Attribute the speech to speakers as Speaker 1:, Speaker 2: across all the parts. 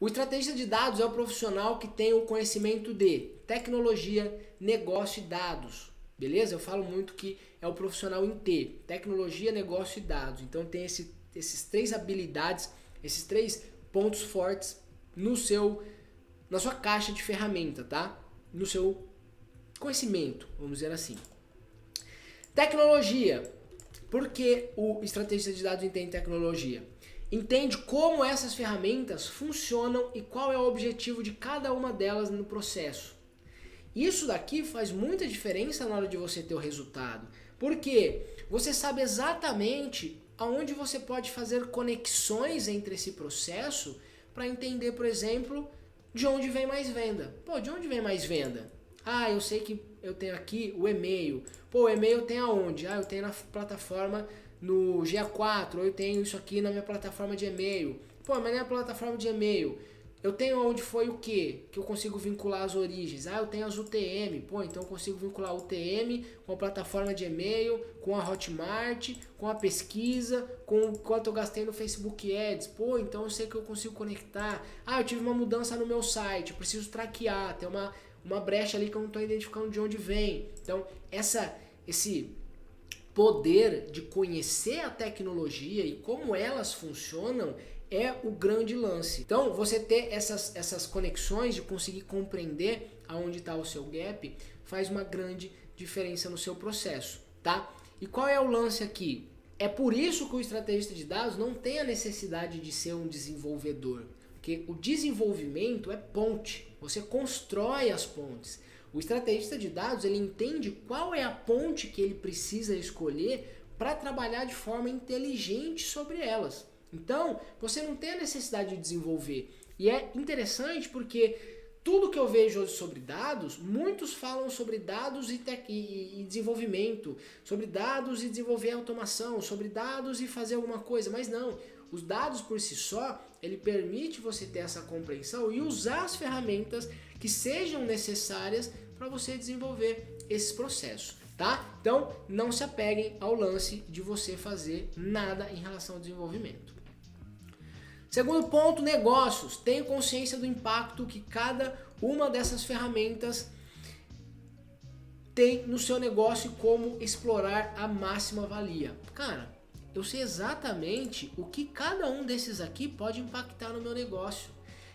Speaker 1: O estrategista de dados é o profissional que tem o conhecimento de tecnologia, negócio e dados. Beleza? Eu falo muito que é o profissional em T, tecnologia, negócio e dados. Então tem esses três habilidades, esses três pontos fortes na sua caixa de ferramenta, tá? No seu conhecimento, vamos dizer assim. Tecnologia. Por que o estrategista de dados entende tecnologia? Entende como essas ferramentas funcionam e qual é o objetivo de cada uma delas no processo. Isso daqui faz muita diferença na hora de você ter o resultado, porque você sabe exatamente aonde você pode fazer conexões entre esse processo para entender, por exemplo, de onde vem mais venda. Pô, de onde vem mais venda? Ah, eu sei que eu tenho aqui o e-mail. Pô, o e-mail tem aonde? Ah, eu tenho na plataforma no GA4, ou eu tenho isso aqui na minha plataforma de e-mail. Pô, mas na minha plataforma de e-mail, eu tenho onde foi o quê? Que eu consigo vincular as origens. Ah, eu tenho as UTM. Pô, então eu consigo vincular a UTM com a plataforma de e-mail, com a Hotmart, com a pesquisa, com o quanto eu gastei no Facebook Ads. Pô, então eu sei que eu consigo conectar. Ah, eu tive uma mudança no meu site, eu preciso traquear, tem uma brecha ali que eu não estou identificando de onde vem. Então, esse poder de conhecer a tecnologia e como elas funcionam é o grande lance. Então, você ter essas conexões, de conseguir compreender aonde está o seu gap, faz uma grande diferença no seu processo, tá? E qual é o lance aqui? É por isso que o estrategista de dados não tem a necessidade de ser um desenvolvedor, porque o desenvolvimento é ponte, você constrói as pontes. O estrategista de dados, ele entende qual é a ponte que ele precisa escolher para trabalhar de forma inteligente sobre elas. Então, você não tem a necessidade de desenvolver. E é interessante porque tudo que eu vejo hoje sobre dados, muitos falam sobre dados e desenvolvimento, sobre dados e desenvolver automação, sobre dados e fazer alguma coisa, mas não. Os dados por si só, ele permite você ter essa compreensão e usar as ferramentas que sejam necessárias para você desenvolver esses processos, tá? Então, não se apeguem ao lance de você fazer nada em relação ao desenvolvimento. Segundo ponto, negócios. Tenha consciência do impacto que cada uma dessas ferramentas tem no seu negócio e como explorar a máxima valia. Cara, eu sei exatamente o que cada um desses aqui pode impactar no meu negócio.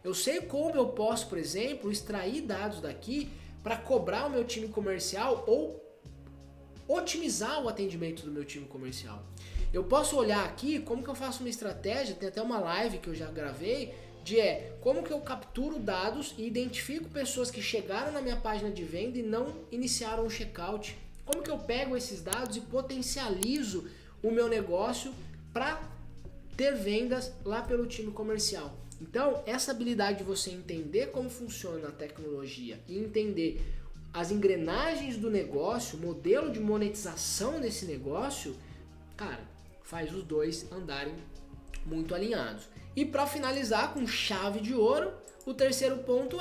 Speaker 1: Eu sei como eu posso, por exemplo, extrair dados daqui para cobrar o meu time comercial ou otimizar o atendimento do meu time comercial. Eu posso olhar aqui como que eu faço uma estratégia, tem até uma live que eu já gravei, como que eu capturo dados e identifico pessoas que chegaram na minha página de venda e não iniciaram o checkout. Como que eu pego esses dados e potencializo o meu negócio para ter vendas lá pelo time comercial. Então, essa habilidade de você entender como funciona a tecnologia e entender as engrenagens do negócio, o modelo de monetização desse negócio, cara, faz os dois andarem muito alinhados. E para finalizar com chave de ouro, o terceiro ponto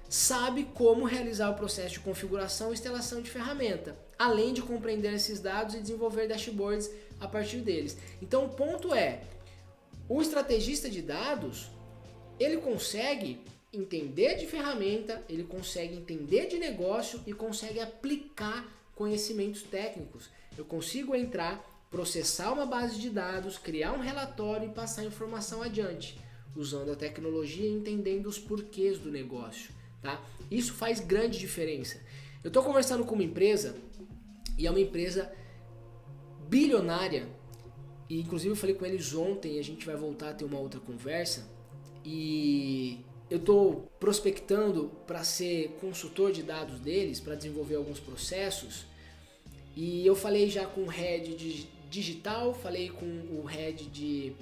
Speaker 1: sabe como realizar o processo de configuração e instalação de ferramenta, além de compreender esses dados e desenvolver dashboards a partir deles. Então o ponto o estrategista de dados, ele consegue entender de ferramenta, ele consegue entender de negócio e consegue aplicar conhecimentos técnicos. Eu consigo entrar, processar uma base de dados, criar um relatório e passar a informação adiante, usando a tecnologia e entendendo os porquês do negócio. Tá? Isso faz grande diferença. Eu estou conversando com uma empresa, e é uma empresa bilionária, e inclusive eu falei com eles ontem, a gente vai voltar a ter uma outra conversa, e eu estou prospectando para ser consultor de dados deles, para desenvolver alguns processos, e eu falei já com o head de digital, falei com o head de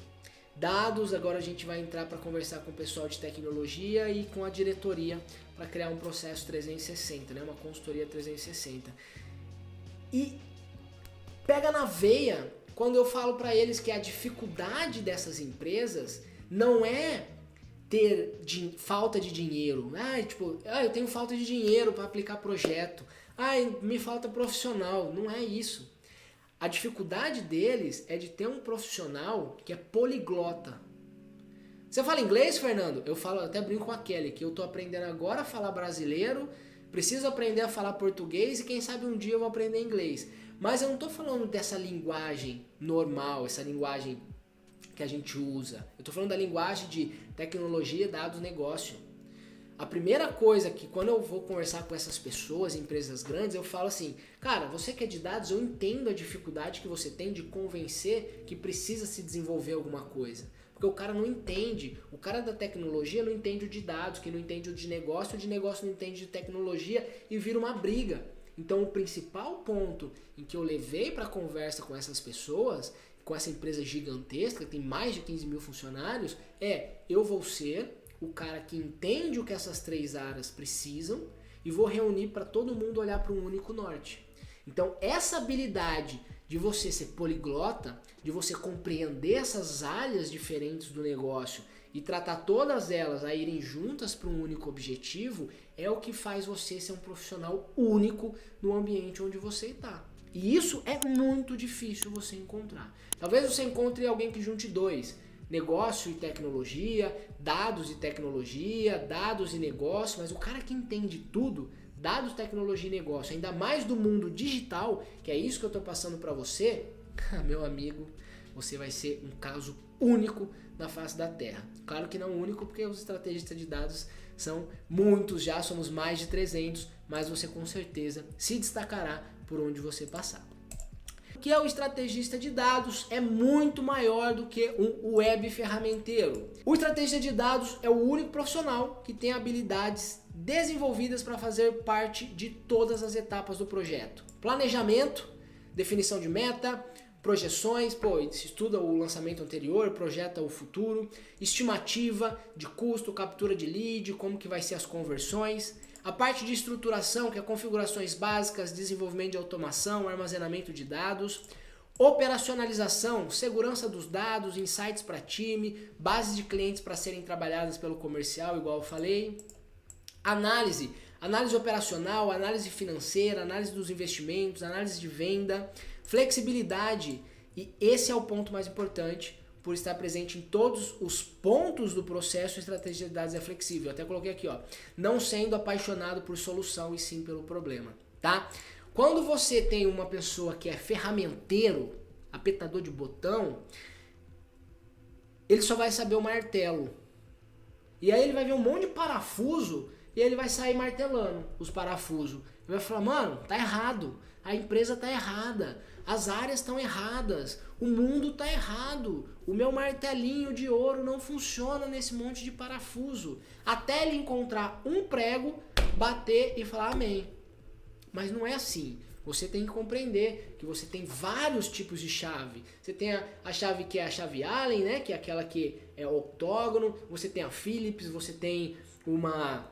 Speaker 1: dados, agora a gente vai entrar para conversar com o pessoal de tecnologia e com a diretoria para criar um processo 360, né? Uma consultoria 360. E pega na veia quando eu falo para eles que a dificuldade dessas empresas não é ter falta de dinheiro. Eu tenho falta de dinheiro para aplicar projeto. Me falta profissional. Não é isso. A dificuldade deles é de ter um profissional que é poliglota. Você fala inglês, Fernando? Eu falo, até brinco com a Kelly, que eu tô aprendendo agora a falar brasileiro, preciso aprender a falar português e quem sabe um dia eu vou aprender inglês. Mas eu não tô falando dessa linguagem normal, essa linguagem que a gente usa. Eu tô falando da linguagem de tecnologia, dados, negócio. A primeira coisa que quando eu vou conversar com essas pessoas, empresas grandes, eu falo assim, cara, você que é de dados, eu entendo a dificuldade que você tem de convencer que precisa se desenvolver alguma coisa. Porque o cara não entende, o cara da tecnologia não entende o de dados, que não entende o de negócio não entende de tecnologia e vira uma briga. Então o principal ponto em que eu levei para a conversa com essas pessoas, com essa empresa gigantesca, que tem mais de 15 mil funcionários, eu vou ser o cara que entende o que essas 3 áreas precisam e vou reunir para todo mundo olhar para um único norte. Então essa habilidade de você ser poliglota, de você compreender essas áreas diferentes do negócio e tratar todas elas a irem juntas para um único objetivo, é o que faz você ser um profissional único no ambiente onde você está. E isso é muito difícil você encontrar. Talvez você encontre alguém que junte 2, negócio e tecnologia, dados e tecnologia, dados e negócio, mas o cara que entende tudo, dados, tecnologia e negócio, ainda mais do mundo digital, que é isso que eu estou passando para você, meu amigo, você vai ser um caso único na face da Terra. Claro que não único, porque os estrategistas de dados são muitos, já somos mais de 300, mas você com certeza se destacará por onde você passar. O que é o estrategista de dados é muito maior do que um web ferramenteiro. O estrategista de dados é o único profissional que tem habilidades desenvolvidas para fazer parte de todas as etapas do projeto. Planejamento, definição de meta, projeções, se estuda o lançamento anterior, projeta o futuro, estimativa de custo, captura de lead, como que vai ser as conversões, a parte de estruturação, que é configurações básicas, desenvolvimento de automação, armazenamento de dados, operacionalização, segurança dos dados, insights para time, bases de clientes para serem trabalhadas pelo comercial, igual eu falei, análise operacional, análise financeira, análise dos investimentos, análise de venda, flexibilidade, e esse é o ponto mais importante, por estar presente em todos os pontos do processo, a estratégia de dados é flexível. Eu até coloquei aqui, não sendo apaixonado por solução e sim pelo problema, tá? Quando você tem uma pessoa que é ferramenteiro, apertador de botão, ele só vai saber o martelo. E aí ele vai ver um monte de parafuso e ele vai sair martelando os parafusos. Ele vai falar, mano, tá errado, a empresa tá errada, as áreas estão erradas, o mundo tá errado, o meu martelinho de ouro não funciona nesse monte de parafuso. Até ele encontrar um prego, bater e falar amém. Mas não é assim. Você tem que compreender que você tem vários tipos de chave. Você tem a chave que é a chave Allen, né? Que é aquela que é octógono. Você tem a Phillips, você tem uma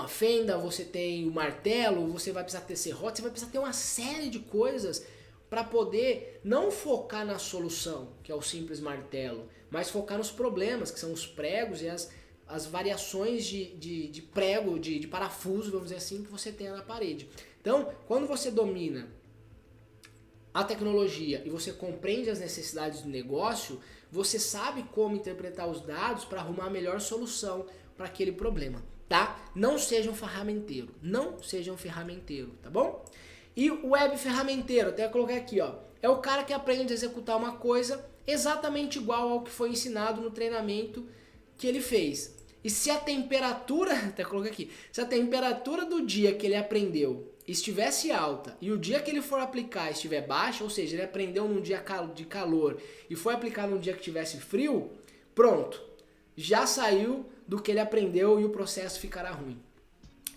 Speaker 1: fenda, você tem o martelo, você vai precisar ter serrote, você vai precisar ter uma série de coisas para poder não focar na solução, que é o simples martelo, mas focar nos problemas, que são os pregos e as variações de prego, de parafuso, vamos dizer assim, que você tem na parede. Então, quando você domina a tecnologia e você compreende as necessidades do negócio, você sabe como interpretar os dados para arrumar a melhor solução para aquele problema, tá? Não seja um ferramenteiro, tá bom? E o web ferramenteiro, até colocar aqui, é o cara que aprende a executar uma coisa exatamente igual ao que foi ensinado no treinamento que ele fez. E se a temperatura, até colocar aqui, se a temperatura do dia que ele aprendeu estivesse alta e o dia que ele for aplicar estiver baixa, ou seja, ele aprendeu num dia de calor e foi aplicar num dia que tivesse frio, pronto, já saiu do que ele aprendeu e o processo ficará ruim.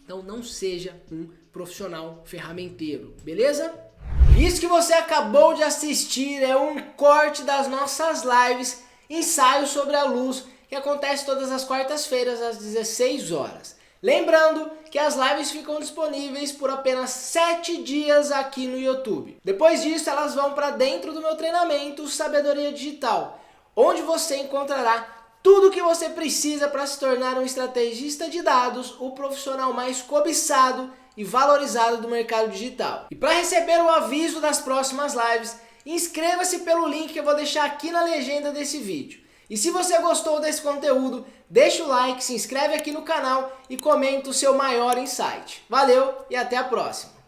Speaker 1: Então não seja um profissional ferramenteiro, beleza? Isso que você acabou de assistir é um corte das nossas lives Ensaio sobre a Luz, que acontece todas as quartas-feiras às 16 horas. Lembrando que as lives ficam disponíveis por apenas 7 dias aqui no YouTube. Depois disso elas vão para dentro do meu treinamento Sabedoria Digital, onde você encontrará tudo o que você precisa para se tornar um estrategista de dados, o profissional mais cobiçado e valorizado do mercado digital. E para receber o aviso das próximas lives, inscreva-se pelo link que eu vou deixar aqui na legenda desse vídeo. E se você gostou desse conteúdo, deixa o like, se inscreve aqui no canal e comenta o seu maior insight. Valeu e até a próxima!